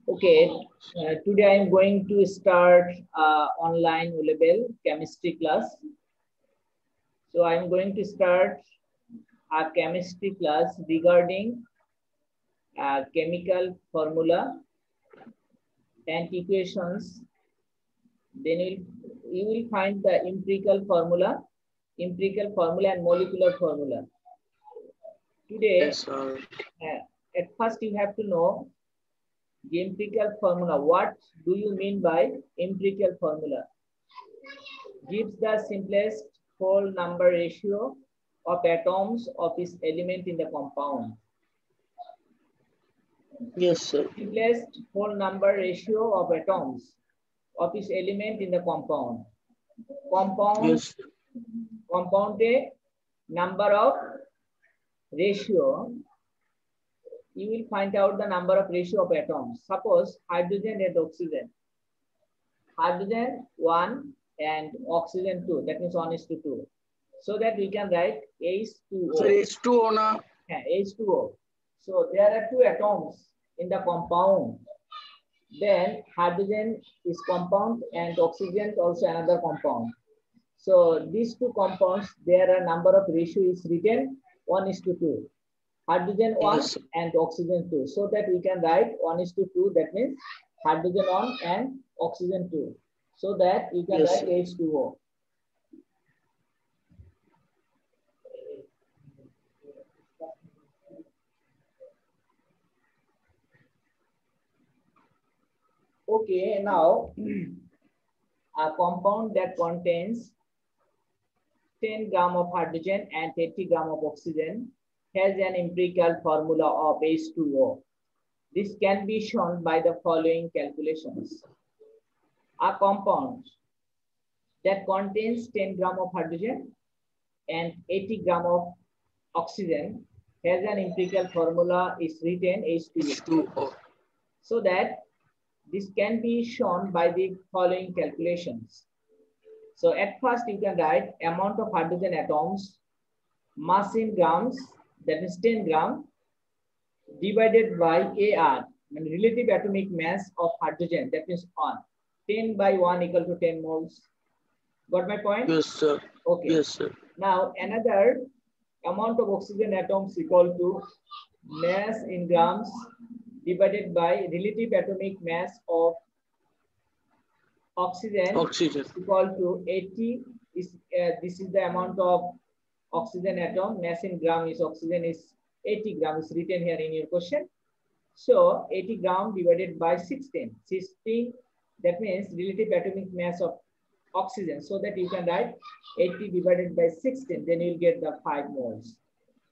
Okay, today I am going to start online O-level chemistry class. So I am going to start a chemistry class regarding chemical formula and equations. Then you will find the empirical formula and molecular formula. Today, Yes, sir. at first you have to know the empirical formula. What do you mean by empirical formula? Gives the simplest whole number ratio of atoms of its element in the compound. Yes, sir. Simplest whole number ratio of atoms of its element in the compound. Compound, Yes, sir. compound a number of ratio. You will find out the number of ratio of atoms. Suppose hydrogen and oxygen. Hydrogen 1 and oxygen 2. That means 1 is to 2. So that we can write Sir, H2O. H2O na? Yeah, H2O. So there are two atoms in the compound. Then hydrogen is compound and oxygen is also another compound. So these two compounds, there are number of ratio is written 1 is to 2. Hydrogen 1 Yes, sir. and oxygen 2. So that we can write 1 is to 2. That means hydrogen 1 and oxygen 2. So that you can Yes, write sir. H2O. Okay, now a compound that contains 10 gram of hydrogen and 80 gram of oxygen has an empirical formula of H2O. This can be shown by the following calculations. A compound that contains 10 gram of hydrogen and 80 gram of oxygen has an empirical formula is written H2O. H2O. So that this can be shown by the following calculations. So at first you can write amount of hydrogen atoms, mass in grams, that is 10 gram, divided by AR, and relative atomic mass of hydrogen, that means 1. 10 by 1 equal to 10 moles. Got my point? Yes, sir. Okay. Yes, sir. Now another amount of oxygen atoms equal to mass in grams divided by relative atomic mass of oxygen equal to 80 is this is the amount of oxygen atom. Mass in gram is oxygen is 80 grams is written here in your question. So 80 gram divided by 16. 16, that means relative atomic mass of oxygen. So that you can write 80 divided by 16. Then you'll get the 5 moles.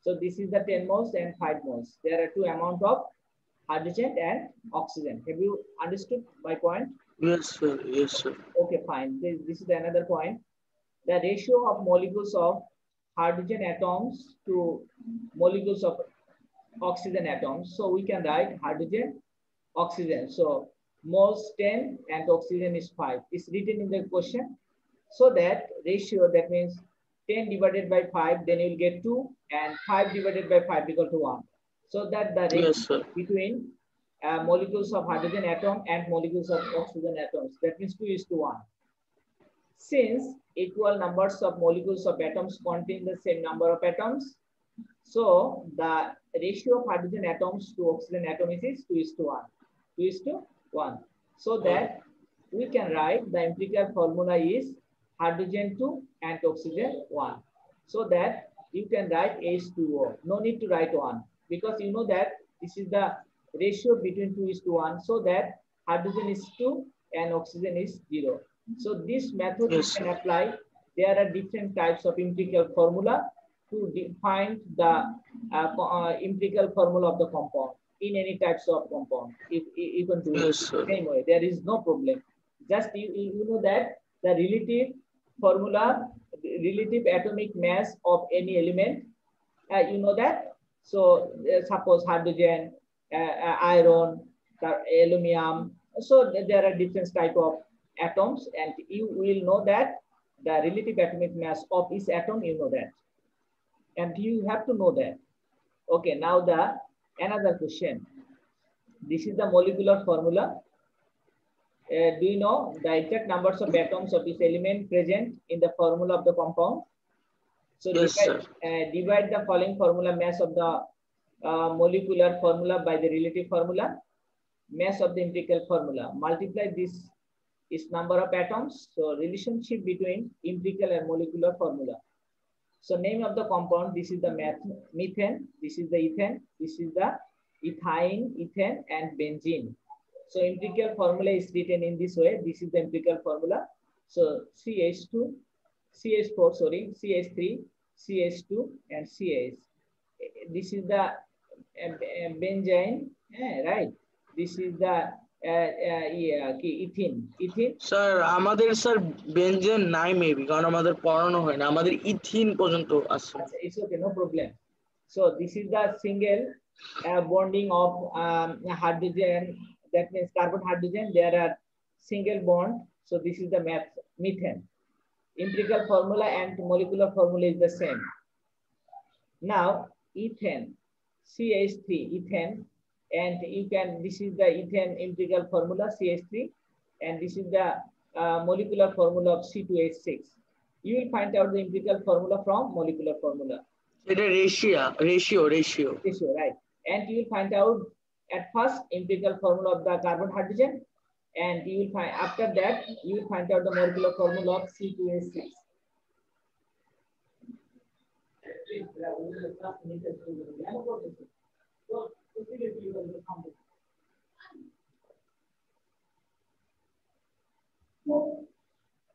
So this is the 10 moles and 5 moles. There are two amount of hydrogen and oxygen. Have you understood my point? Yes, sir. Yes, sir. Okay, fine. This is another point. The ratio of molecules of hydrogen atoms to molecules of oxygen atoms. So we can write hydrogen, oxygen. So moles 10 and oxygen is 5. It's written in the question. So that ratio, that means 10 divided by 5, then you'll get 2, and 5 divided by 5 equal to 1. So that the ratio Yes, between molecules of hydrogen atom and molecules of oxygen atoms, that means 2 is to 1. Since equal numbers of molecules of atoms contain the same number of atoms, so the ratio of hydrogen atoms to oxygen atom is 2 is to 1. 2 is to 1. So that we can write the empirical formula is hydrogen 2 and oxygen 1. So that you can write H2O. No need to write 1 because you know that this is the ratio between 2 is to 1. So that hydrogen is 2 and oxygen is 0. So this method you can apply. There are different types of empirical formula to define the empirical formula of the compound in any types of compound. If you can do it same way, there is no problem. Just you know that the relative formula, relative atomic mass of any element, you know that. So suppose hydrogen, iron, aluminum. So there are different type of atoms, and you will know that the relative atomic mass of each atom, you know that, and you have to know that. Okay, now the another question. This is the molecular formula. Do you know the exact numbers of atoms of each element present in the formula of the compound? So Yes, sir. divide the following formula mass of the molecular formula by the relative formula, mass of the empirical formula. Multiply this is number of atoms. So relationship between empirical and molecular formula. So name of the compound, this is the methane, this is the ethane, this is the ethine, ethane, and benzene. So empirical formula is written in this way. This is the empirical formula. So CH2, CH4, sorry, CH3, CH2, and CH. This is the benzene, right? This is the ethene. Sir আমাদের sir বেনজেন নাই maybe, কারণ আমাদের পড়ানো হয় না, আমাদের ethene পর্যন্ত আছে। It's okay, no problem. So this is the single bonding of hydrogen. That means carbon hydrogen. There are single bond. So this is the methane. Empirical formula and molecular formula is the same. Now ethane, CH3, ethane, and you can. This is the ethane empirical formula CH3, and this is the molecular formula of C2H6. You will find out the empirical formula from molecular formula. এটা ratio, right? And you will find out at first empirical formula of the carbon hydrogen, and you will find after that you will find out the molecular formula of C2H6.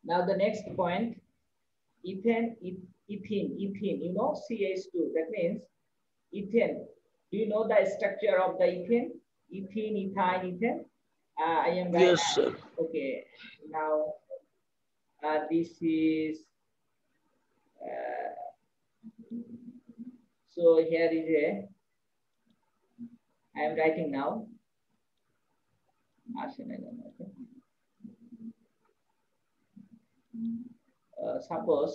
Now the next point, ethane, you know, CH2. That means ethane. Do you know the structure of the ethane? Ethene, ethyne, ethane. I am right. Yes, sir. Okay. Now this is. So here is I am writing now. Suppose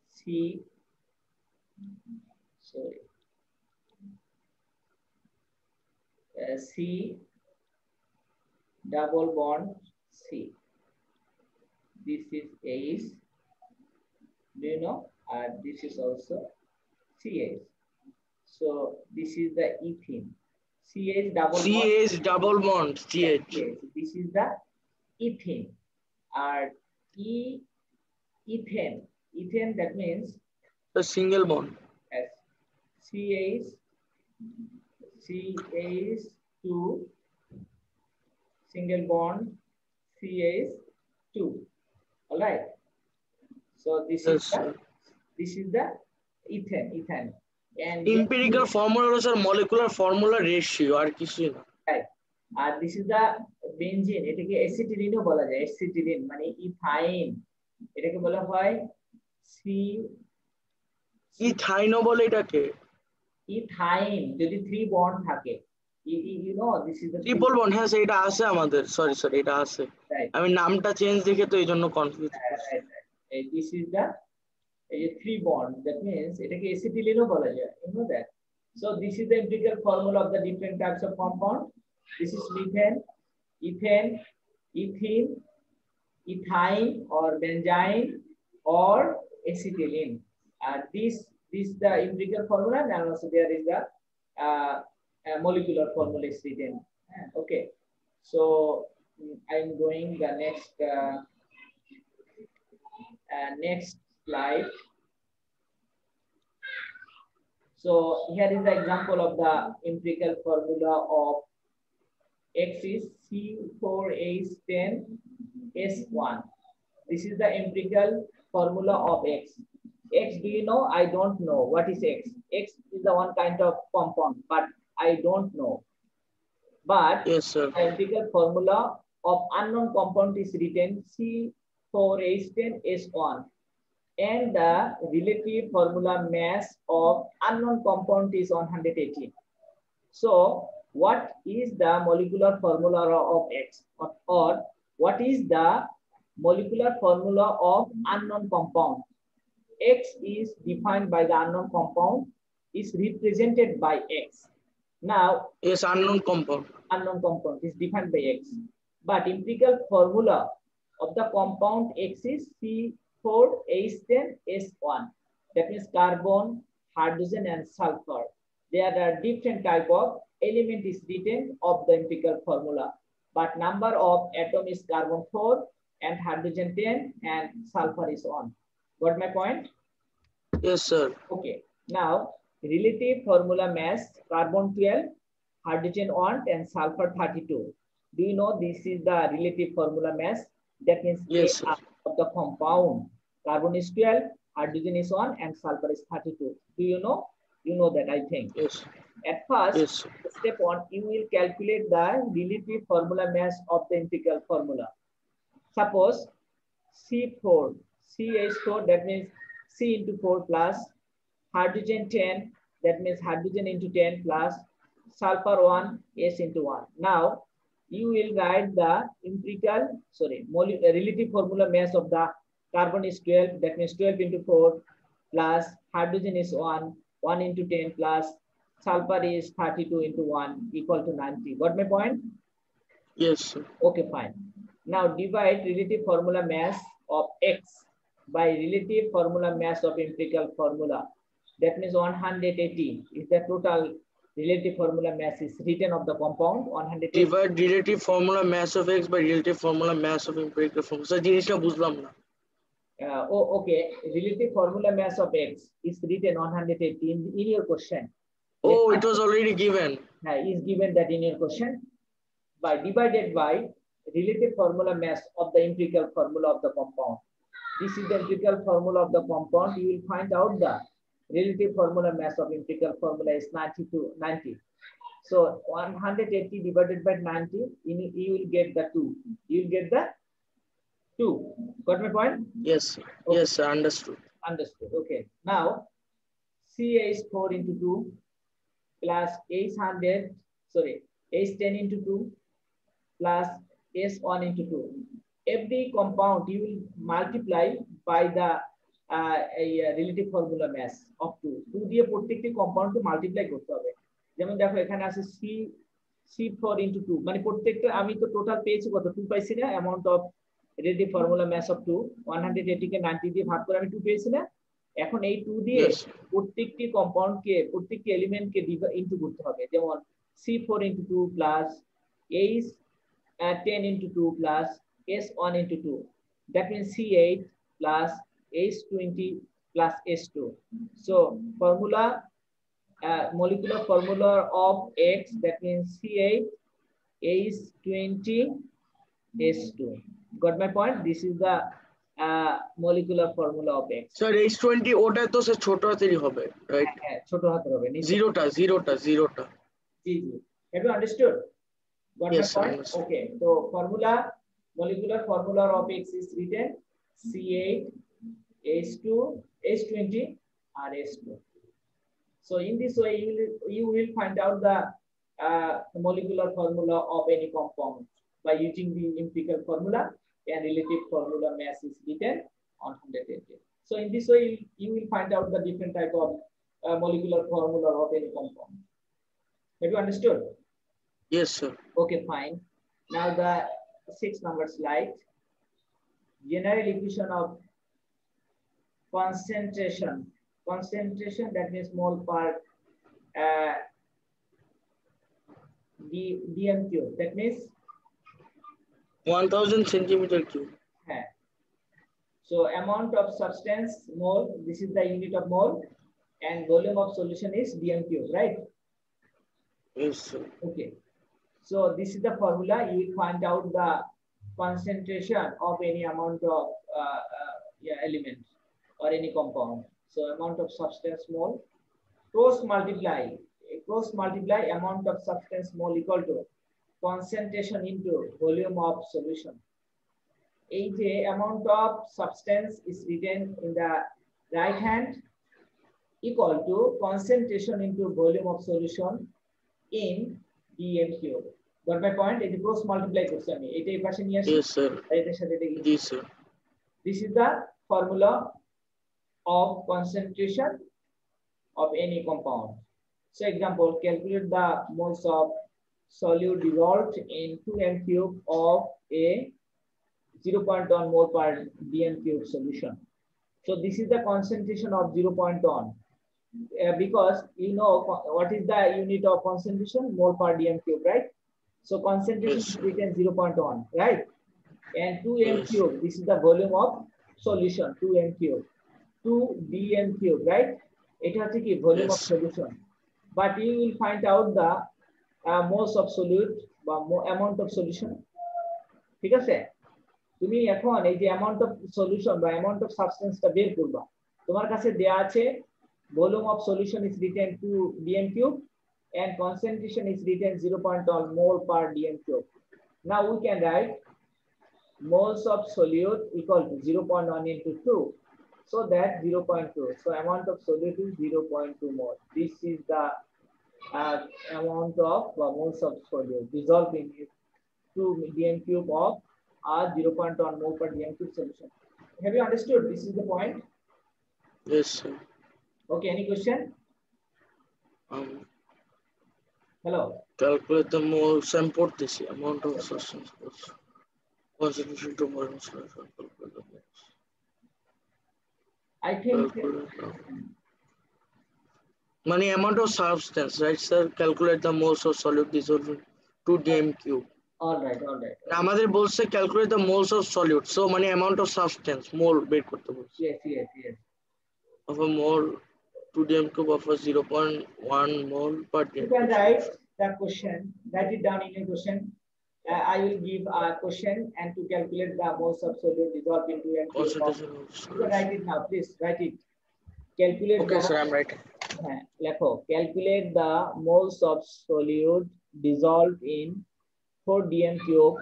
C double bond C. This is H. Do you know? This is also CH. So this is the ethene. CH double bond CH. This is the ethene. Ethane, that means a single bond. Yes. CH2 single bond CH2. All right. So this is the ethane. And empirical formula is a molecular formula ratio আর কিছুই না। Right. This is the benzene. এটাকে acetylene ও বলা যায়। acetylene মানে ethyne. এটাকে বলা হয় ethyne বলে এটাকে। ইথাইন যদি 3 বন্ড থাকে। You know this is the triple bond। হ্যাঁ এটা আছে আমাদের। সরি এটা আছে। আমি নামটা চেঞ্জ দেখে তো এইজন্য কনফিউজ করছি। This is the 3 bond. That means এটাকে acetylene ও বলা যায়। You know that. So this is the empirical formula of the different types of compound. This is methane, ethane, ethene, ethyne or benzene or acetylene. This the empirical formula, and also there is the molecular formula is written. Okay, so I'm going the next slide. So here is the example of the empirical formula of X is C4H10S1. This is the empirical formula of X. X, do you know? I don't know. What is X? X is the one kind of compound, but I don't know. But yes, sir. The empirical formula of unknown compound is written C4H10S1. And the relative formula mass of unknown compound is 118. So what is the molecular formula of X, or what is the molecular formula of unknown compound? X is defined by the unknown compound is represented by X. Now, Yes, unknown compound. unknown compound is defined by X. But empirical formula of the compound X is C4H10S1. That means carbon, hydrogen, and sulfur. There are different type of element is written of the empirical formula. But number of atom is carbon 4 and hydrogen 10 and sulfur is 1. Got my point? Yes, sir. Okay. Now, relative formula mass carbon 12, hydrogen 1 and sulfur 32. Do you know this is the relative formula mass? That means Yes, sir. of the compound. Carbon is 12, hydrogen is 1 and sulfur is 32. Do you know? You know that, I think. Yes. At first, Yes. step 1, you will calculate the relative formula mass of the empirical formula. Suppose C4, CH4, that means C into 4 plus hydrogen 10, that means hydrogen into 10 plus sulfur 1, S into 1. Now, you will write the relative formula mass of the carbon is 12, that means 12 into 4 plus hydrogen is 1, 1 into 10 plus sulfur is 32 into 1 equal to 90. Got my point? Yes, sir. Okay, fine. Now divide relative formula mass of X by relative formula mass of empirical formula. That means 180 is the total relative formula mass is written of the compound. 180. Divide relative formula mass of X by relative formula mass of empirical formula. Sir, জিনিসটা বুঝলাম না। Okay. Relative formula mass of X is written 180 in your question. Oh, it was already given. Is given that in your question. By divided by relative formula mass of the empirical formula of the compound. This is the empirical formula of the compound. You will find out the relative formula mass of empirical formula is 90. So 180 divided by 90, you will get the 2. You will get the 2. Got my point? Yes, sir. Okay. Yes, sir. Understood. Understood. Okay. Now, CH4 into 2 plus H10 into 2 plus S1 into 2. Every compound you will multiply by the relative formula mass of 2. 2 দিয়ে প্রত্যেকটি কম্পাউন্ডকে multiply করতে হবে। যেমন দেখো এখানে আছে C4 into 2, মানে প্রত্যেকটা আমি তো টোটাল পেয়েছি কত 2 পাইছি না, amount of relative formula mass of 2 180 কে 90 দিয়ে ভাগ করে আমি 2 পেয়েছি না। এখন এই 2 দিয়ে প্রত্যেকটি কম্পাউন্ডকে প্রত্যেকটি এলিমেন্টকে ইনটু করতে হবে। যেমন C4 into 2 plus H10 into 2 plus S1 into 2. That means C8 plus H20 plus S2. So formula, molecular formula of X, that means C8 H20 S2. Got my point? This is the molecular formula of X. Sir, H20 ওটা তো sir ছোট হাতেরই হবে, right? হ্যাঁ, ছোট হাতের হবে। জিরোটা। জি। Have you understood? Got yes, my point? sir. Okay. So molecular formula of X is written C8 H2 H20 and S2. So in this way, you will find out the molecular formula of any compound by using the empirical formula, and relative formula mass is written on 180. So in this way, you will find out the different type of molecular formula of any compound. Have you understood? Yes, sir. Okay, fine. Now the 6 number slide. General equation of concentration. Concentration, that means mole per dm cube. That means 1000 centimeter cube. So amount of substance mole. This is the unit of mole, and volume of solution is dm cube, right? Yes, sir. Okay. So this is the formula. You will find out the concentration of any amount of element or any compound. So amount of substance mole cross multiply amount of substance mole equal to concentration into volume of solution. A amount of substance is written in the right hand equal to concentration into volume of solution in dm cube. Got my point? It is cross multiply করছি আমি এটা এই পাশে নিয়ে আসি। Yes, sir. এটার সাথে এটা জি, sir. This is the formula of concentration of any compound. So example, calculate the moles of solute dissolved in 2m cube of a 0.1 mole per dm cube solution. So this is the concentration of 0.1 because you know what is the unit of concentration, mole per dm cube, right? So concentration Yes, is sir. written 0.1, right? And 2m Yes. cube, this is the volume of solution, 2m cube, 2 dm cube, right? It has a volume Yes, of sir. solution. But you will find out the moles of solute বা amount of solution. ঠিক আছে? তুমি এখন এই যে amount of solution বা amount of substance টা বের করবা। তোমার কাছে দেয়া আছে volume of solution is written 2 dm cube and concentration is written 0.1 mole per dm cube. Now we can write moles of solute equal to 0.1 into 2. So that 0.2. So amount of solute is 0.2 mole. This is the amount of moles of solute dissolved in 2 dm cube of 0.1 mole per dm cube solution. Have you understood? This is the point. Yes, sir. Okay, any question? Hello. Calculate the moles and put this amount of substance concentration to moles. I think Money amount of substance, right, sir? Calculate the moles of solute dissolved in 2 dm cube. all right, all right. আমাদের বলছে calculate the moles of solute, so money amount of substance mole বের করতে বলছে। Yes, yes, yes. Of a mole 2 dm cube of a 0.1 mole per dm You can cube. write the question, write it down in a question. I will give a question and to calculate the moles of solute dissolved into m cube. Concentration of You can write it now, please write it. Calculate. Okay, sir, I'm writing. Lecho, calculate the moles of solute dissolved in 4 dm cube.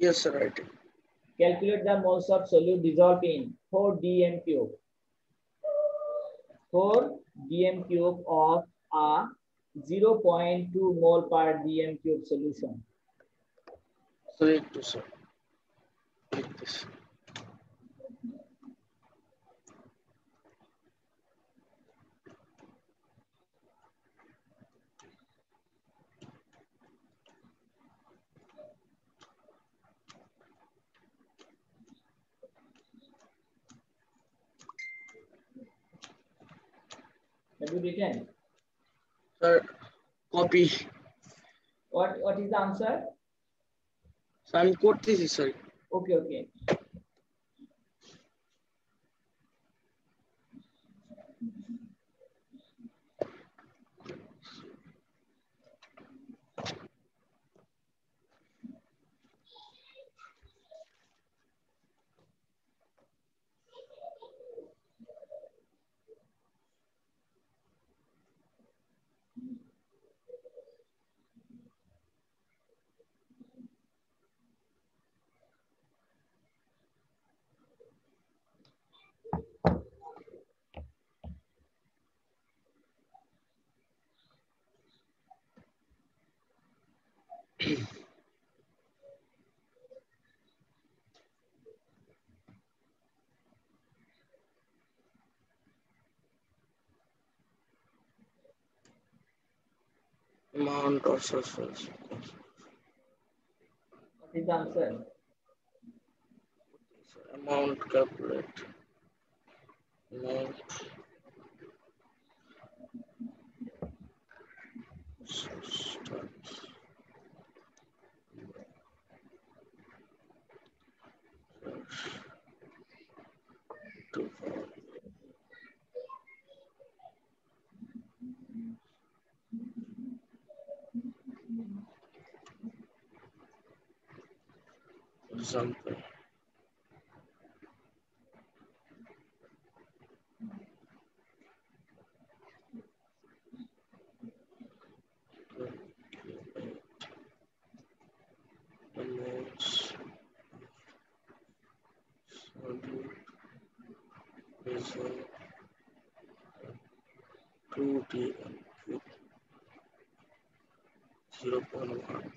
Yes, sir, writing. Calculate the moles of solute dissolved in 4 dm cube. 4 dm cube of a 0.2 mole per dm cube solution. Correct, sir. Like this. Have you written? Sir, copy. What is the answer? So I'm করতেছি, sir. Okay, okay. Amount of substance. What is the answer? Amount calculate. Amount. Substance. To example. The moles solute is 2 dm cube 0.1.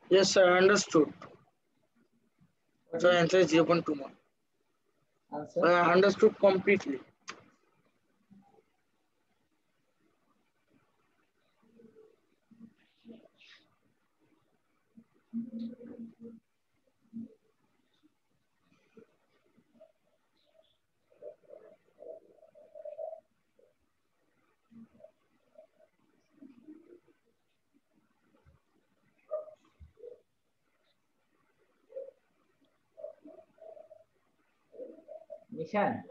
Yes, sir. Understood. So answer is 0.2 mole. Answer? I understood completely. Nishan.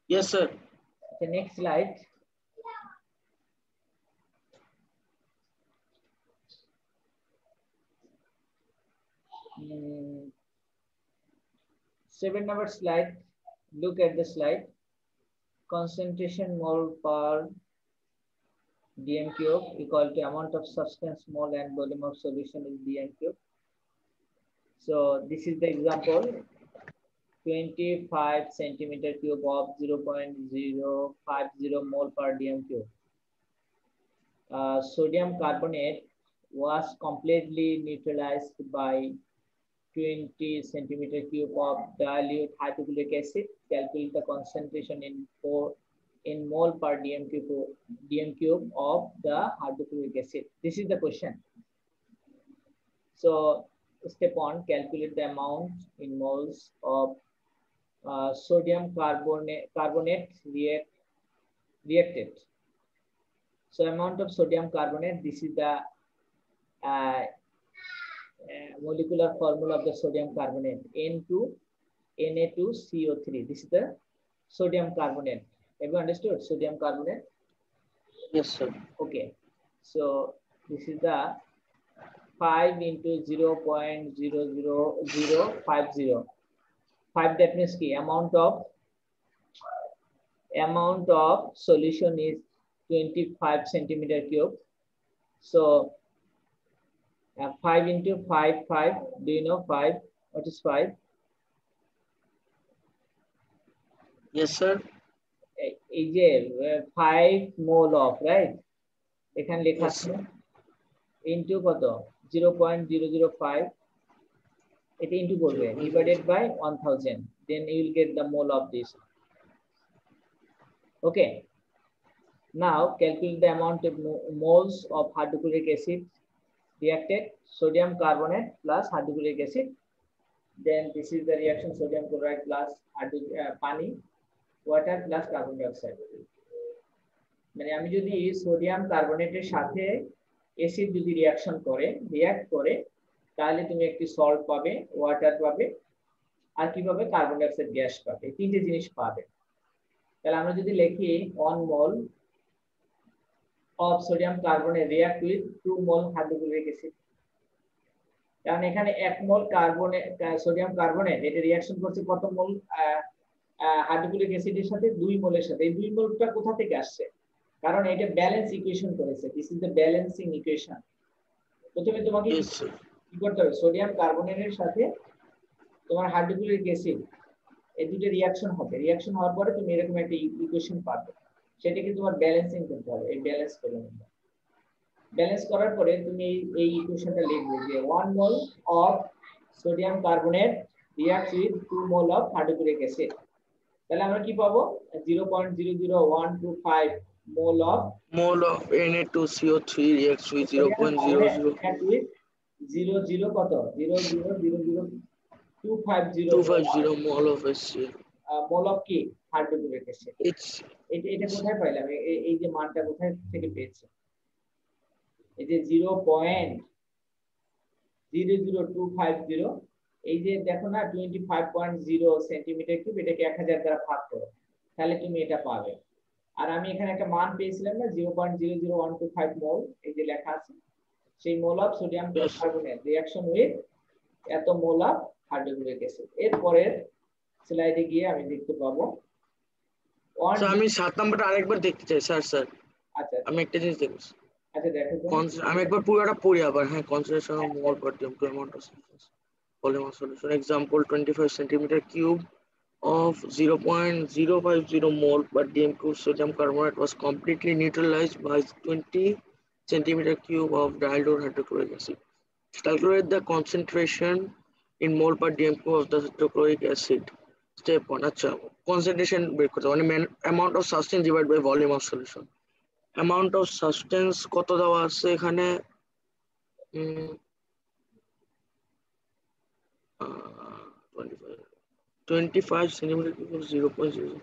Yes, sir. The next slide. Mm, 7 number slide. Look at the slide. Concentration mole per dm cube equal to amount of substance mole and volume of solution in dm cube. So this is the example. 25 centimeter cube of 0.050 mole per dm cube. Sodium carbonate was completely neutralized by 20 centimeter cube of dilute hydrochloric acid. Calculate the concentration in mole per dm cube of the hydrochloric acid. This is the question. So step 1, calculate the amount in moles of sodium carbonate reacted. So amount of sodium carbonate, this is the molecular formula of the sodium carbonate, Na2CO3. This is the sodium carbonate. Have you understood sodium carbonate? Yes, sir. Okay. So this is the 5 into 0.00050. 5, that means key amount of solution is 25 centimeter cube. So 5 into 5. Do you know 5? What is 5? Yes, sir. Is 5 mole of, right? এখানে লেখা আছে into কত 0.005. এটা into করবে divided by 1000. Then you will get the mole of this. Okay. Now calculate the amount of moles of hydrochloric acid reacted, sodium carbonate plus hydrochloric acid. Then this is the reaction, sodium chloride plus pani, water plus carbon dioxide. মানে আমি যদি sodium কার্বনেটের সাথে acid যদি react করে তাহলে তুমি একটি salt পাবে, ওয়াটার পাবে, আর কি পাবে? কার্বন ডাইঅক্সাইড গ্যাস পাবে। তিনটে জিনিস পাবে। তাহলে আমরা যদি লিখি 1 mol of sodium carbonate react with 2 mol hydrochloric acid. কারণ এখানে 1 mol সোডিয়াম কার্বনেট এটা রিঅ্যাকশন করছে কত মোল হাইড্রোক্লোরিক অ্যাসিডের সাথে? 2 মোলের সাথে। এই 2 মোলটা কোথা থেকে আসছে? কারণ এটা ব্যালেন্স ইকুয়েশন করেছে। This is the balancing equation. প্রথমে তোমাকে কি করতে হবে? সোডিয়াম কার্বনেটের সাথে তোমার হাইড্রোক্লোরিক অ্যাসিড এই দুটো রিঅ্যাকশন হবে। রিঅ্যাকশন হওয়ার পরে তুমি এরকম একটা ইকুয়েশন পাবে। সেটাকে তোমার ব্যালেন্সিং করতে হবে। এই ব্যালেন্স করে নেবে। ব্যালেন্স করার পরে তুমি এই ইকুয়েশনটা লিখবে যে 1 mol of sodium carbonate reacts with 2 mol of hydrochloric acid. তাহলে আমরা কি পাবো? 0.00125 mole of Na2CO3 reacts with sodium carbonate 0.00 react with 0 কত 0.0000250 250 mole of HCl. Mole of কি হাইড্রোক্লোরিক অ্যাসিড। It's এটা কোথায় পাইলাম এই যে মানটা কোথায় থেকে পেয়েছি এই যে 0.00250 এই যে দেখো না 25.0 সেন্টিমিটার কিউব এটাকে 1000 দ্বারা ভাগ করো তাহলে তুমি এটা পাবে। আর আমি এখানে একটা মান পেয়েছিলাম না 0.00125 মোল এই যে লেখা আছে সেই mole of sodium carbonate reaction with এত মোল অফ হাইড্রোক্লোরিক অ্যাসিড। এর পরের স্লাইডে গিয়ে আমি দেখতে পাবো আমি 7 নম্বরটা আরেকবার দেখতে চাই স্যার। আচ্ছা আমি একটা জিনিস দেখব। আচ্ছা দেখো তো আমি একবার পুরোটা পড়ি আবার। হ্যাঁ, concentration of mole per D M cube amount of polymer solution. Example 25 centimeter cube of 0.050 mole per dmq sodium carbonate was completely neutralized by 20 centimeter cube of dialed hydrochloric acid. Calculate the concentration in mole per dmq of the hydrochloric acid. Step 1. আচ্ছা, concentration বের করতে মানে amount of substance divided by volume of solution. Amount of substance কত দেওয়া আছে এখানে 25 centimeter cube of 0.0.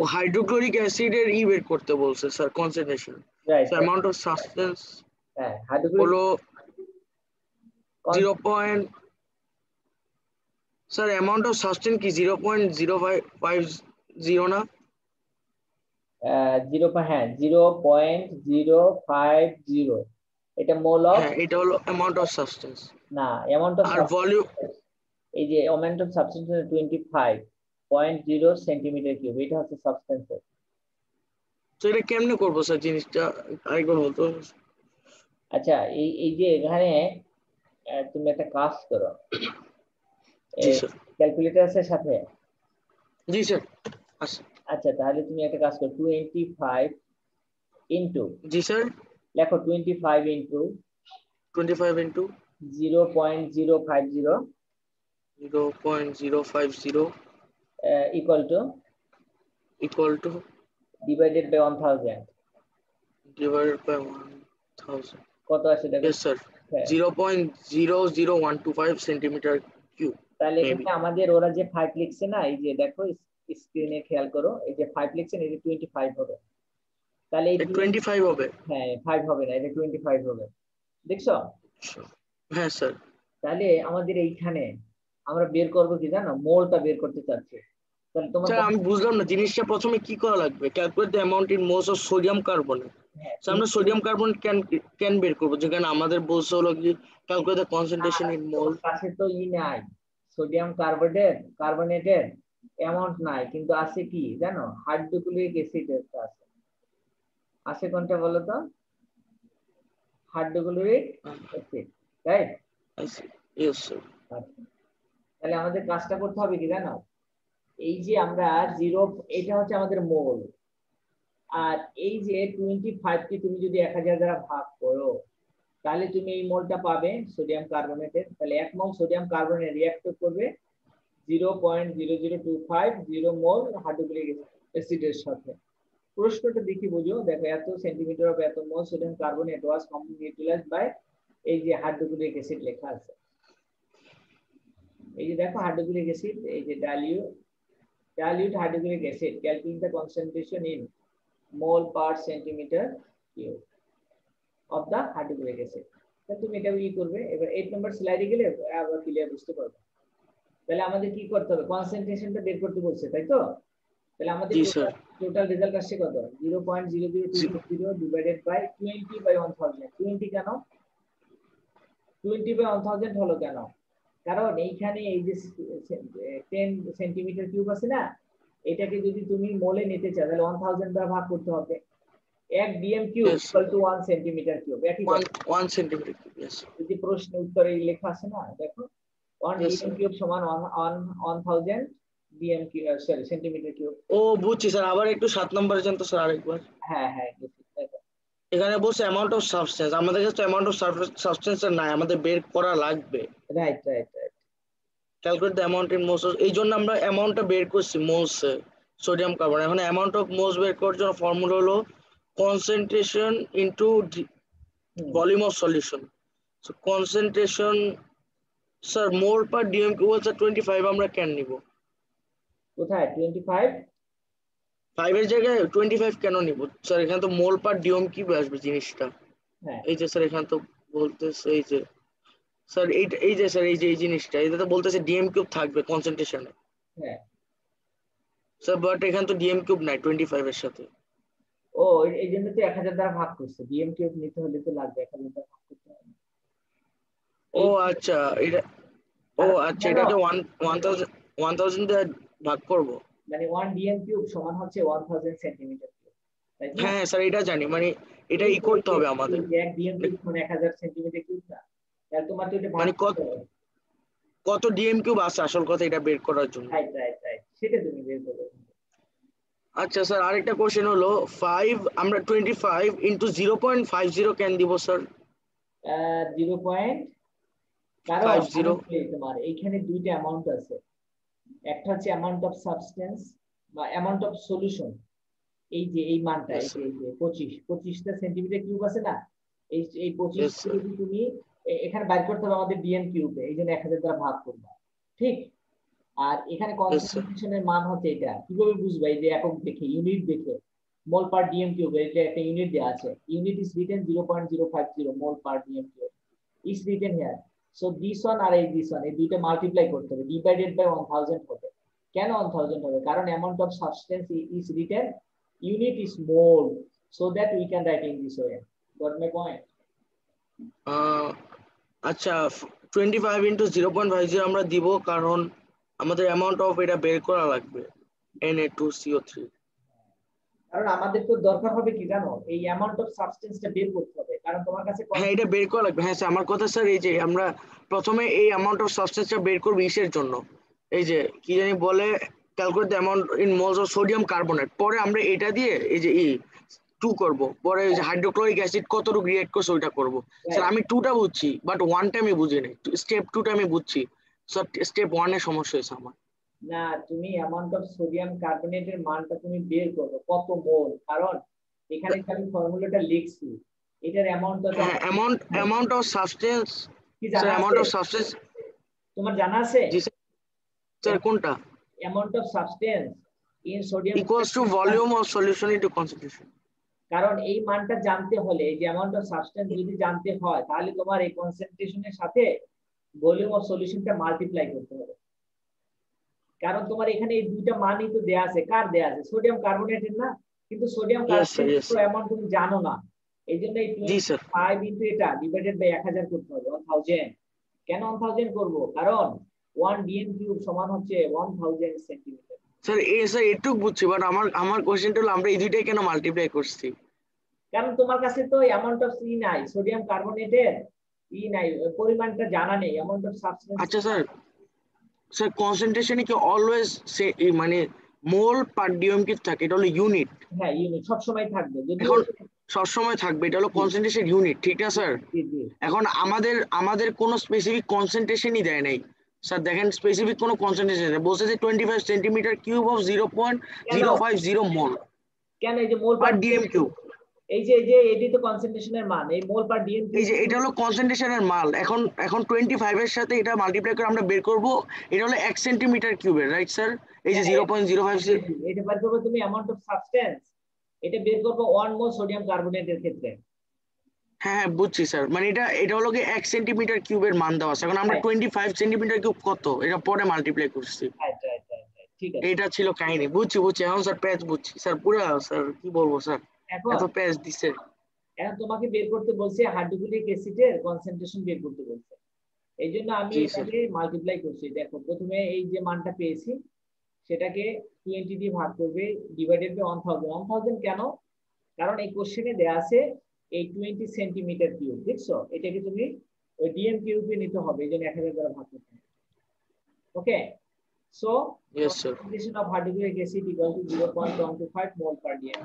ও hydrochloric অ্যাসিডের বের করতে বলছে sir concentration. So amount of substance হ্যাঁ হাইড্রোক্লোরিক হলো 0. স্যার অ্যামাউন্ট অফ সাবস্টেন্স কি 0.050 না 0.050 এটা মোল অফ হ্যাঁ এটা হলো অ্যামাউন্ট অফ সাবস্টেন্স না অ্যামাউন্ট অফ আর ভলিউম এই যে amount of substance 25.0 centimetre cube এটা হচ্ছে সাবস্টেন্সের। তো এটা কেমনে করব স্যার জিনিসটা আরেকবার বলতো। আচ্ছা এই যে এখানে তুমি একটা কাজ করো জি স্যার ক্যালকুলেটর এর সাথে জি স্যার আচ্ছা তাহলে তুমি একটা কাজ করো 25 ইনটু জি স্যার লেখো 25 into 25 into 0.050 equal to divided by 1000 divided by 1000 কত আসে দেখো yes sir 0.00125 centimeter cube তাহলে এখানে আমাদের ওরা যে 5 লিখছে না এই যে দেখো স্ক্রিনে খেয়াল করো এই যে 5 লিখছেন এই যে 25 হবে তাহলে এই 25 হবে হ্যাঁ 5 হবে না এটা 25 হবে দেখছো হ্যাঁ স্যার তাহলে আমাদের এইখানে আমরা বের করব কি জানো মোলটা বের করতে চাচ্ছি তাহলে তোমার স্যার আমি বুঝলাম না জিনিসটা প্রথমে কি করা লাগবে calculate the amount in moles of sodium carbonate sir আমরা সোডিয়াম কার্বনেট ক্যান বের করব যেখানে আমাদের বলছে হলো কি ক্যালকুলেট দ্য কনসেন্ট্রেশন ইন মোল কাছে তো নাই সোডিয়াম কার্বনেটের অ্যামাউন্ট নাই কিন্তু আছে কি জানো হাইড্রোক্লোরিক অ্যাসিড আছে আছে কোনটা বলো তো hydrochloric acid right yes sir তাহলে আমাদের কাজটা করতে হবে কি জানো এই যে আমরা 0 এটা হচ্ছে আমাদের মোল আর এই যে 25 কে তুমি যদি 1000 দ্বারা ভাগ করো তাহলে তুমি এই মোলটা পাবে সোডিয়াম কার্বনেটের তাহলে 1 মোল সোডিয়াম কার্বনেট রিঅ্যাক্ট করবে 0.00250 মোল হাইড্রোক্লোরিক অ্যাসিডের সাথে। প্রশ্নটা দেখি বুঝো দেখো এত সেন্টিমিটার অফ এত mole sodium carbonate was completely utilised by এই যে হাইড্রোক্লোরিক অ্যাসিড লেখা আছে এই যে দেখো হাইড্রোক্লোরিক অ্যাসিড এই যে dilute hydrochloric acid calculate the concentration in mole per centimeter cube of the hydrochloric acid তো তুমি এটা কি করবে এবার 8 নম্বর স্লাইডে গেলে আবার ক্লিয়ার বুঝতে পারবে তাহলে আমাদের কি করতে হবে কনসেন্ট্রেশনটা বের করতে বলছে তাই তো তাহলে আমাদের টোটাল রেজাল্ট আসছে কত 0.00250 ডিভাইডেড বাই 20 বাই 1000 20 কেন 20 বাই 1000 হলো কেন কারণ এইখানে এই যে 10 সেন্টিমিটার কিউব আছে না এটাকে যদি তুমি মোলে নিতে চাও তাহলে 1000 দ্বারা ভাগ করতে হবে 1 DM cube equal to 1 centimetre cube একই কথা 1 সেন্টিমিটার কিউব यस যদি প্রশ্ন উত্তরে লেখা আছে না দেখো 1 ডিএম কিউব সমান 1000 DM cube sorry centimetre cube ও বুঝছি স্যার আবার একটু 7 নম্বরে যান তো স্যার আরেকবার হ্যাঁ এখানে বলছে অ্যামাউন্ট অফ সাবস্টেন্স, আমাদের কাছে তো অ্যামাউন্ট অফ সাবস্টেন্স নাই, আমাদের বের করা লাগবে। Right right right. Calculate the amount in moles, এই জন্য আমরা অ্যামাউন্টটা বের করছি মোলস সোডিয়াম কার্বন। এখন অ্যামাউন্ট অফ মোলস বের করার জন্য ফর্মুলা হলো concentration into volume of solution. So concentration sir mole per dm cube হচ্ছে 25, আমরা কেন নিব? কোথায় 25? 5 এর জায়গায় 25 কেন নিব স্যার? এখানে তো মোল পার ডিএম কিউব আসবে জিনিসটা। হ্যাঁ এই যে স্যার এখানে তো বলতেছে, এই যে স্যার এই যে স্যার এই জিনিসটা এটা তো বলতেছে ডিএম কিউব থাকবে কনসেন্ট্রেশনে হ্যাঁ। স্যার, বাট এখানে তো ডিএম কিউব নাই 25 এর সাথে। ও এই জন্য তো 1000 দ্বারা ভাগ করছে, ডিএম কিউব নিতে হলে তো লাগবে 1000 দ্বারা ভাগ করতে হবে। ও এই আচ্ছা, এটা ও কারণ আচ্ছা, জানো এটাকে 1000 দিয়ে ভাগ করব। মানে 1 ডিএম কিউব সমান হচ্ছে 1000 সেন্টিমিটার কিউব, তাই না? হ্যাঁ স্যার এটা জানি, মানে এটা এই ই যে করতে হবে আমাদের, এক ডিএম কিউব মানে 1000 সেন্টিমিটার কিউব না, তাহলে তোমার তো এটা ভাগ মানে করতে হবে। কত ডিএম কিউব আছে আসল কথা এটা বের করার জন্য। রাইট রাইট রাইট, সেটা তুমি বের করবে। আচ্ছা স্যার, আরেকটা কোশ্চেন হলো 5 আমরা 25 ইনটু 0.50 কেন দিব স্যার? 0. কারণ আমি 50। বলি তোমার এইখানে দুইটা অ্যামাউন্ট আছে, একটা হচ্ছে অ্যামাউন্ট অফ সাবস্টেন্স বা অ্যামাউন্ট অফ সলিউশন। এই যে এই মানটা ইয়েস এই যে স্যার, 25টা সেন্টিমিটার কিউব আছে না, এই 25 ইয়েস কে স্যার। যদি তুমি এখানে বাইর করতে হবে আমাদের ডিএম কিউবে, এই জন্য 1000 দ্বারা ভাগ করবা, ঠিক? আর এখানে ইয়েস স্যার। কনসেন্ট্রেশনের মান হচ্ছে এটা, কিভাবে বুঝবা? এই যে একক দেখে, ইউনিট দেখে, মোল পার ডিএম কিউব, এটা একটা ইউনিট দেওয়া আছে, unit is written 0.050 mole per dm cube is written here. So this one আর দিস ওয়ান এই দুইটা মাল্টিপ্লাই করতে হবে, ডিভাইডেড বাই 1000 হবে। কেন 1000 হবে? কারণ amount of substance is written, unit is mole, so that we can write in this way. Got my point? আচ্ছা, 25 ইন্টু 0.50 আমরা দিব কারণ আমাদের অ্যামাউন্ট অফ এটা বের করা লাগবে, Na2CO3। কারণ আমাদের তো দরকার হবে কি জানো, এই অ্যামাউন্ট অফ সাবস্টেন্সটা বের করতে হবে, কারণ তোমার কাছে হ্যাঁ এটা বের করা লাগবে। হ্যাঁ স্যার, আমার কথা স্যার এই যে আমরা প্রথমে এই অ্যামাউন্ট অফ সাবস্টেন্সটা বের করব ইসের জন্য, এই যে কি জানি বলে, calculate the amount in moles of sodium carbonate, পরে আমরা এটা দিয়ে এই যে 2 করব, পরে এই যে হাইড্রোক্লোরিক অ্যাসিড কতটুকু রিঅ্যাক্ট করছে ওইটা করব। স্যার আমি 2টা বুঝছি বাট 1টা আমি বুঝি নাই, স্টেপ 2টা আমি বুঝছি স্যার, স্টেপ 1 এর সমস্যা হয়েছে আমার। না, তুমি অ্যামাউন্ট অফ সোডিয়াম কার্বনেটের মানটা তুমি বের করবে কত মোল, কারণ এখানে যে আমি ফর্মুলাটা লিখছি এটার অ্যামাউন্ট তো হ্যাঁ অ্যামাউন্ট অফ সাবস্টেন্স, কি স্যার জানা আছে? Amount of substance. তোমার জানা আছে জি স্যার, স্যার কোনটা? Amount of substance in sodium, equals to volume of solution into concentration. কারণ এই মানটা জানতে হলে, এই যে অ্যামাউন্ট অফ সাবস্টেন্স যদি জানতে হয় তাহলে তোমার এই কনসেন্ট্রেশনের সাথে ভলিউম অফ সলিউশনটা মাল্টিপ্লাই করতে হবে। কারণ তোমার এখানে এই দুইটা মানই তো দেয়া আছে, কার দেয়া আছে? সোডিয়াম কার্বনেটের না, কিন্তু সোডিয়াম ইয়েস স্যার, কার্বনেটের ইয়েস তো অ্যামাউন্ট তুমি জানো না, এই জন্য এই জি স্যার। 25 ইনটু এটা ডিভাইডেড বাই 1000 করতে হবে, 1000। কেন 1000 করব? কারণ 1 ডিএম কিউব সমান হচ্ছে 1000 সেন্টিমিটার। স্যার স্যার এটুক বুঝছি, বাট আমার কোশ্চেনটা হলো আমরা এই দুইটাই কেন মাল্টিপ্লাই করছি? কারণ তোমার কাছে তো অ্যামাউন্ট অফ নাই, সোডিয়াম কার্বনেটের নাই, পরিমাণটা জানা নেই, অ্যামাউন্ট অফ সাবস্টেন্স। আচ্ছা স্যার, স্যার কনসেন্ট্রেশনে কি অলওয়েজ সে মানে মোল পার ডিএম কিউব থাকে, এটা হলো ইউনিট। হ্যাঁ ইউনিট সব সময় থাকবে, যদিও এখন সবসময় থাকবে, এটা হলো কনসেন্ট্রেশন ইউনিট, ঠিক না স্যার? জি জি। এখন আমাদের কোনো স্পেসিফিক কনসেন্ট্রেশনই দেয় নাই স্যার, দেখেন স্পেসিফিক কোনো কনসেন্ট্রেশন নেই, বলছে যে 25 সেন্টিমিটার কিউব অফ কেন 0.050 মোল কেন এই যে মোল পার পার ডিএম কিউব। এই যে এটি তো কনসেন্ট্রেশনের মান, এই মোল পার ডিএম এই যে এটা হলো কনসেন্ট্রেশনের মাল, এখন 25 এর সাথে এটা মাল্টিপ্লাই করে আমরা বের করব, এটা হলো 1 সেন্টিমিটার কিউবের, রাইট স্যার? এই যে 0.050। এটা বের করবে তুমি অ্যামাউন্ট অফ সাবস্টেন্স, এটা বের করবে 1 মোল সোডিয়াম কার্বনেটের ক্ষেত্রে। হ্যাঁ হ্যাঁ বুঝছি স্যার, মানে এটা হলো কি 1 সেন্টিমিটার কিউবের মান দেওয়া আছে, এখন আমরা 25 সেন্টিমিটার কিউব কত এটা পরে মাল্টিপ্লাই করছি। ঠিক আছে। এটা ছিল কাহিনী, বুঝছি এখন স্যার, প্যাচ বুঝছি স্যার পুরা, স্যার কি বলবো স্যার, এখন এত প্যাচ দিছে। এখন তোমাকে বের করতে বলছে হাইড্রোক্লোরিক অ্যাসিডের কনসেন্ট্রেশন বের করতে বলছে, এই জন্য আমি জি স্যার। এটাকে মাল্টিপ্লাই করছি। দেখো প্রথমে এই যে মানটা পেয়েছি সেটাকে 20 দিয়ে ভাগ করবে, ডিভাইডেড বাই 1000। কেন? কারণ এই কোশ্চেনে দেয়া আছে এই 20 সেন্টিমিটার কিউব, দেখছো? এটাকে তুমি ওই ডিএম কিউবে নিতে হবে, এই জন্য 1000 দ্বারা ভাগ করতে হবে। Okay, so yes sir. concentration of hydrochloric acid equal to 0.125 mole per dm.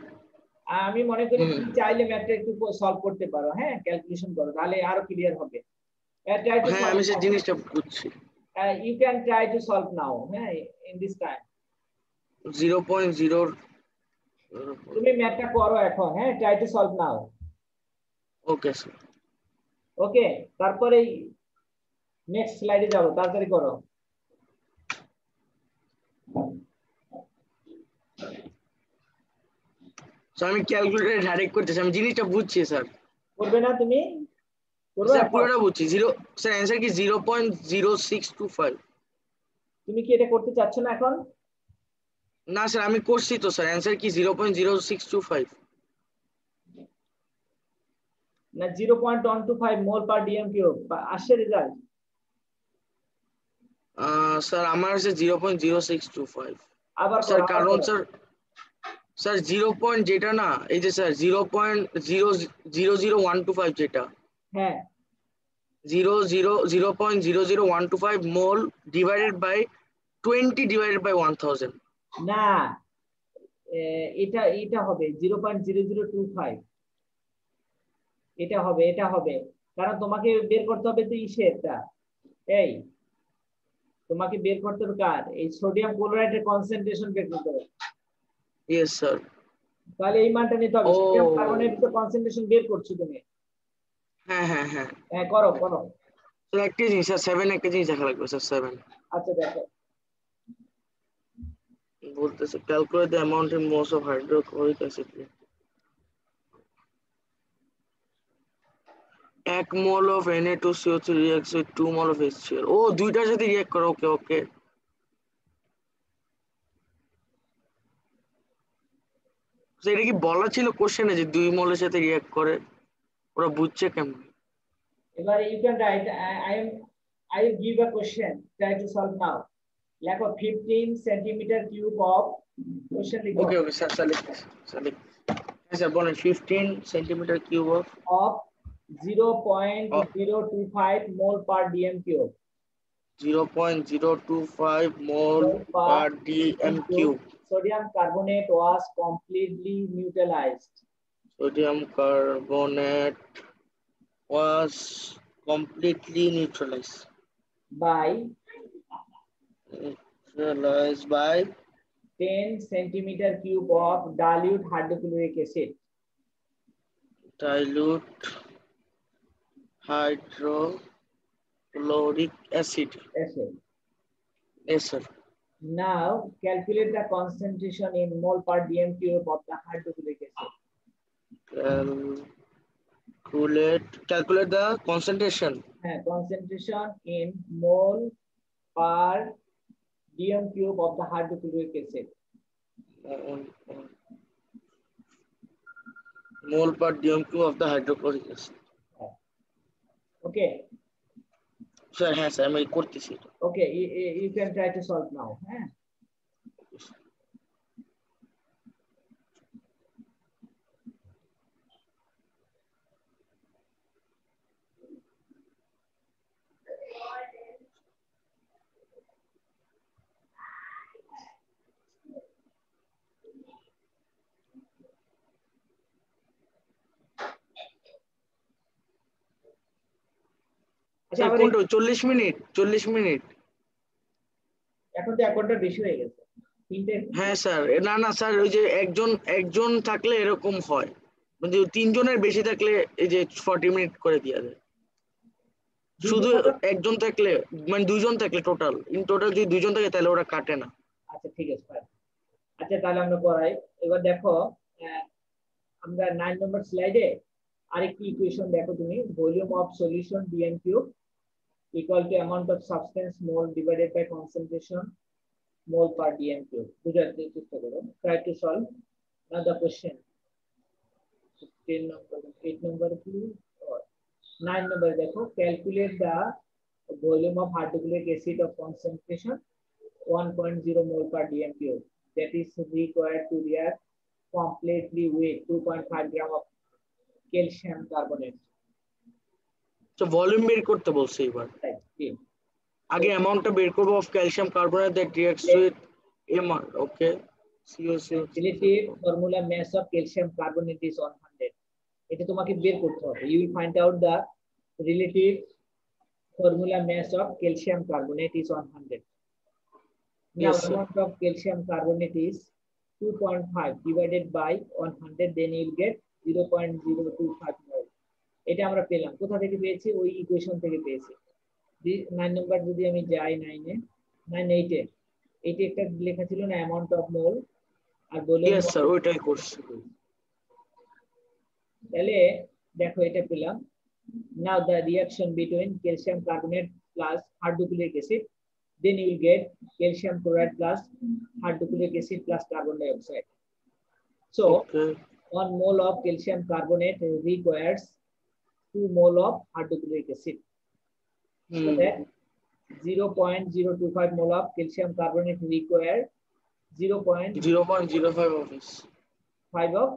আমি মনে করি তুমি চাইলে ম্যাথটা একটু সলভ করতে পারো, হ্যাঁ ক্যালকুলেশন করো, তাহলে আরো ক্লিয়ার হবে। হ্যাঁ আমি সেই জিনিসটা বুঝছি। You can try to solve now, হ্যাঁ in this time 0.0 তুমি ম্যাথটা করো এখন, হ্যাঁ try to solve now. Okay sir. Okay, তারপরে নেক্সট স্লাইডে যাবো, তাড়াতাড়ি করো। স্যার আমি ক্যালকুলেটর ডাইরেক্ট করতেছি, আমি জিনিসটা বুঝছি স্যার। করবে না তুমি? করবে স্যার পুরোটা বুঝছি। স্যার অ্যানসার কি 0.0625? তুমি কি এটা করতে চাচ্ছ না এখন? না স্যার আমি করছি তো স্যার, অ্যানসার কি 0.0625? না 0.125 মোল পার ডিএম কিউব আসছে রেজাল্ট। স্যার আমার আছে 0.0625। আবার স্যার করো, কারণ স্যার 0 পয়েন্ট যেটা না, এই যে স্যার 0.00125 যেটা, হ্যাঁ 0.00125 মোল ডিভাইডেড বাই 20 ডিভাইডেড বাই 1000। না এটা এটা হবে 0.0025, এটা হবে, এটা হবে, কারণ তোমাকে বের করতে হবে তো ইসেরটা, এই তোমাকে বের করতে হবে কার, এই সোডিয়াম ক্লোরাইডের কনসেন্ট্রেশন বের করতে হবে। Yes sir. তাহলে এই মানটা নিতে হবে, সোডিয়াম কার্বনেটের কনসেন্ট্রেশন বের করছো তুমি। হ্যাঁ হ্যাঁ হ্যাঁ হ্যাঁ করো করো। স্যার একটা জিনিস স্যার 7 একটা জিনিস দেখা লাগবে স্যার 7 আচ্ছা দেখো বলতেছে calculate the amount in moles of hydrochloric acid. 1 mole of Na2CO3 reacts with 2 mole of HCl। ও দুইটার সাথে রিঅ্যাক্ট করে, ওকে ওকে। এটা কি বলা ছিল কোশ্চেনে যে 2 মোলের সাথে রিঅ্যাক্ট করে? ওরা বুঝছে কেমন? এবারে you can write I will give a question, try to solve now. Lack of 15 centimeter cube of question লিখো। ওকে ওকে স্যার স্যার লিখতেছি স্যার লিখতেছি। হ্যাঁ স্যার বলেন 15 centimetre cube of 0.025 mole per dm cube 0.025 mol per dm cube. Sodium carbonate was completely neutralized. Sodium carbonate was completely neutralized by 10 centimeter cube of dilute hydrochloric acid. Dilute hydrochloric acid. Yes sir. Now calculate the concentration in mole per dm cube of the hydrochloric acid. Calculate the concentration. Concentration in mole per dm cube of the hydrochloric acid. Mole per dm cube of the hydrochloric acid. Okay. Sir, yes, I am করতেছি। Okay, you can try to solve now. Sir কোনটা 40 minute 40 minute? এখন তো 1 ঘন্টার বেশি হয়ে গেছে। হ্যাঁ sir, না না স্যার ওই যে একজন থাকলে এরকম হয়, মানে 3 জনের বেশি থাকলে এই যে 40 মিনিট করে দেয়া যায়। শুধু একজন থাকলে মানে 2 জন থাকলে টোটাল যদি 2 জন থাকে তাহলে ওরা কাটে না। আচ্ছা ঠিক আছে। আচ্ছা তাহলে আমরা পড়াই। এবার দেখো আমরা 9 নম্বর স্লাইডে আরেকটি ইকুয়েশন দেখো তুমি, volume of solution dm cube equal to amount of substance mole divided by concentration mole per dm cube. বুঝাতে চেষ্টা করো। Try to solve now the question. 10 number, 8 number please, or 9 number দেখো, calculate the volume of hydrochloric acid of concentration 1.0 mole per dm cube that is required to react completely with 2.5 gram of calcium carbonate. তো volume বের করতে বলছে এবার। আগে অ্যামাউন্টটা বের করব of calcium carbonate that reacts with M R. Okay CO2 relative formula mass of calcium carbonate is 100. এটা তোমাকে বের করতে হবে। You will find out the relative formula mass of calcium carbonate is 100. Now Yes, the amount of calcium carbonate is 2.5 divided by 100, then you will get 0.025 mole. এটা আমরা পেলাম কোথা থেকে পেয়েছি? ওই ইকুয়েশন থেকে পেয়েছি। 9 নাম্বার যদি আমি যাই 9 এ 9 8 এ এটা একটা লেখা ছিল না অ্যামাউন্ট অফ মোল আর বললাম Yes sir, ওইটাই করছি। তাহলে দেখো এটা পেলাম। Now the reaction between calcium carbonate plus hydrochloric acid, then you will get calcium chloride plus hydrochloric acid plus carbon dioxide. So Okay. 1 mole of calcium carbonate requires 2 mole of hydrochloric acid. So that 0.025 mole of calcium carbonate require 0.05 of this. 5 of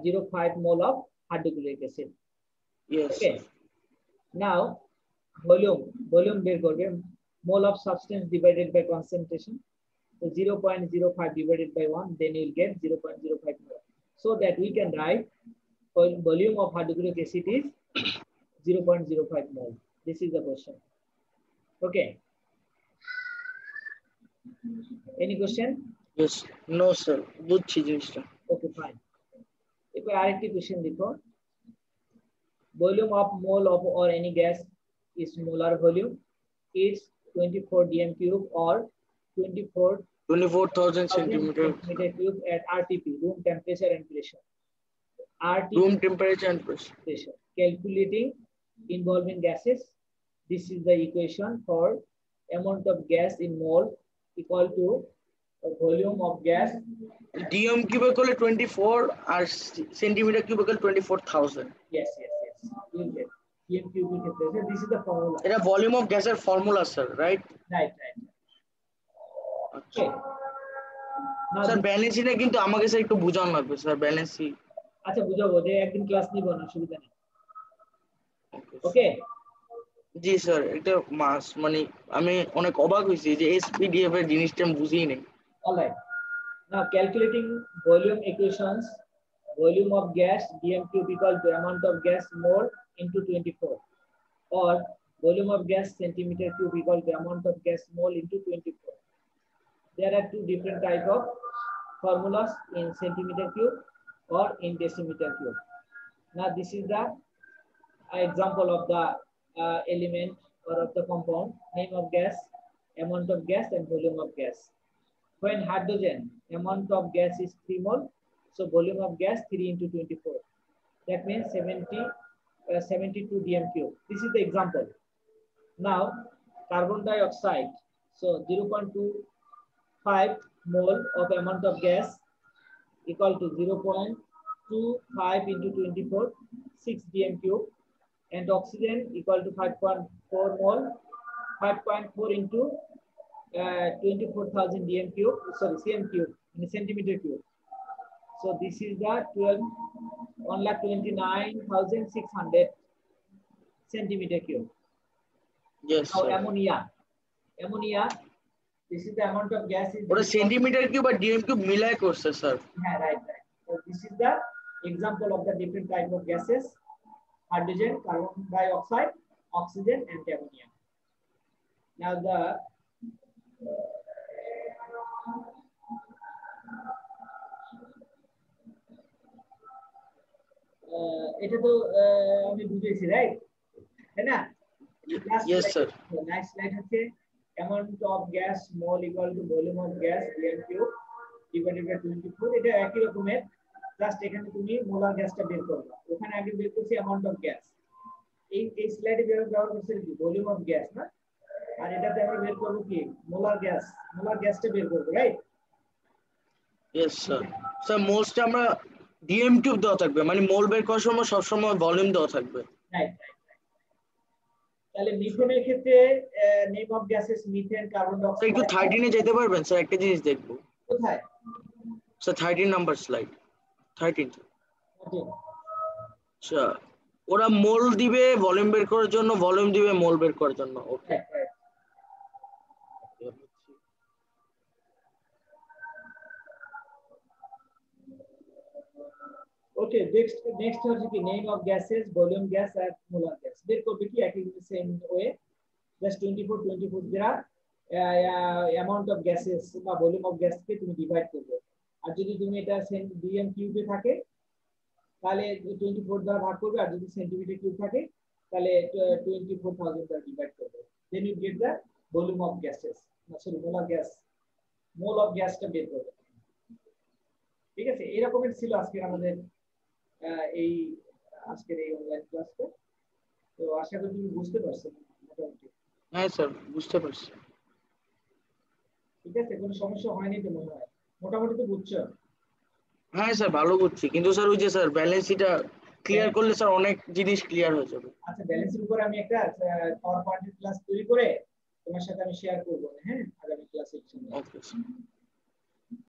0.5 mole of hydrochloric acid. Yes. Okay. Now volume বের করবে mole of substance divided by concentration. So 0.05 divided by 1, then you will get 0.05 mole. So that we can write volume of hydrochloric acid is 0.05 mole. This is the question. Okay. Any question? Yes. No sir. বুঝছি জিনিসটা। Okay, fine. এবার আরেকটি question দেখো। Volume of mole of or any gas is molar volume is 24 dm cube or 24,000 centimeter cube at RTP, room temperature and pressure. RTP room temperature and pressure. Calculating involving gases. This is the equation for amount of gas in mole equal to volume of gas. dm cube equal 24 আর centimeter cube equal 24,000. Yes. You get dm cube temperature. This is the formula. এটা volume of gas এর formula sir, right? Right. Okay. Now sir ব্যালেন্সিটা কিন্তু আমাকে sir একটু বুঝান লাগবে sir ব্যালেন্সি। আচ্ছা বুঝাবো যে একদিন ক্লাস নিব না, অসুবিধা নেই। ওকে জি স্যার, এটা মাস মানে আমি অনেক অবাক হইছি যে এসপিডিএফ এর জিনিসটা আমি বুঝিই নাই। Alright, now calculating volume equations, volume of gas dm cube equal to amount of gas mole into 24, or volume of gas centimeter cube equal to amount of gas mole into 24. There are two different type of formulas in centimeter cube or in decimeter cube. Now this is the example of the element or of the compound, name of gas, amount of gas and volume of gas. When hydrogen, amount of gas is 3 mole, so volume of gas 3 into 24. That means 72 dm cube. This is the example. Now carbon dioxide, so 0.25 mole of amount of gas equal to 0.25 into 24, 6 dm cube, and oxygen equal to 5.4 mole, 5.4 into 24,000 dm cube, sorry, cm cube in centimeter cube. So this is the 1,29,600 centimeter cube. Yes. Now ammonia, this is the amount of gas is. ওটা centimetre cube আর DM cube মিলাই করছে sir. হ্যাঁ, right. So this is the example of the different type of gases: hydrogen, carbon dioxide, oxygen, and ammonia. Now the এটা তো আমি বুঝেছি, right? তাই না? Yes sir. Next slide হচ্ছে amount of gas mole equal to volume of gas dm cube divided by 24. এটা একই রকমের, জাস্ট এখানে তুমি মোলার গ্যাসটা বের করবে। ওখানে আগে বের করছি অ্যামাউন্ট অফ গ্যাস, এই স্লাইডে ব্যবহার করছি কি ভলিউম অফ গ্যাস না, আর এটাতে আমরা বের করব কি মোলার গ্যাসটা বের করব, রাইট? Yes sir. স্যার মোলসটা আমরা ডিএম কিউব দেওয়া থাকবে, মানে মোল বের করার সময় সব সময় ভলিউম দেওয়া থাকবে। রাইট। তাহলে মিথেনের ক্ষেত্রে name of gases methane, carbon ডাই অক্সাইড। একটু 13 এ যেতে পারবেন স্যার? একটা জিনিস দেখবো। কোথায় স্যার 13 নাম্বার স্লাইড, 13। আচ্ছা, ওরা মোল দিবে ভলিউম বের করার জন্য, ভলিউম দিবে মোল বের করার জন্য। ওকে, ওকে, নেক্সট হচ্ছে কি name of gases, volume gas আর মোলার গ্যাস বের করবে কি একই সেম ওয়ে, জাস্ট 24 দ্বারা অ্যামাউন্ট অফ গ্যাসেস বা ভলিউম অফ গ্যাসকে তুমি ডিভাইড করবে। আর যদি তুমি এটা ডিএম কিউবে থাকে তাহলে 24 দ্বারা ভাগ করবে, আর যদি সেন্টিমিটার কিউব থাকে তাহলে 24,000 দ্বারা ডিভাইড করবে, then you get the volume of gases, sorry molar gas, mole of গ্যাসটা বের করবে। ঠিক আছে, এরকমের ছিল আজকের আমাদের এই আজকের এই অনলাইন ক্লাসটা। তো আশা করি তুমি বুঝতে পারছো মোটামুটি। হ্যাঁ স্যার বুঝতে পারছি। ঠিক আছে, কোনো সমস্যা হয়নি তো মনে হয়, মোটামুটি তো বুঝছো? হ্যাঁ স্যার ভালো করছি, কিন্তু স্যার ওই যে স্যার ব্যালেন্স শিটটা ক্লিয়ার করলে স্যার অনেক জিনিস ক্লিয়ার হয়ে যাবে। আচ্ছা, ব্যালেন্সের উপরে আমি একটা পাওয়ার পয়েন্টের ক্লাস তৈরি করে তোমার সাথে আমি শেয়ার করবো, হ্যাঁ, আগামী ক্লাসে। Okay sir.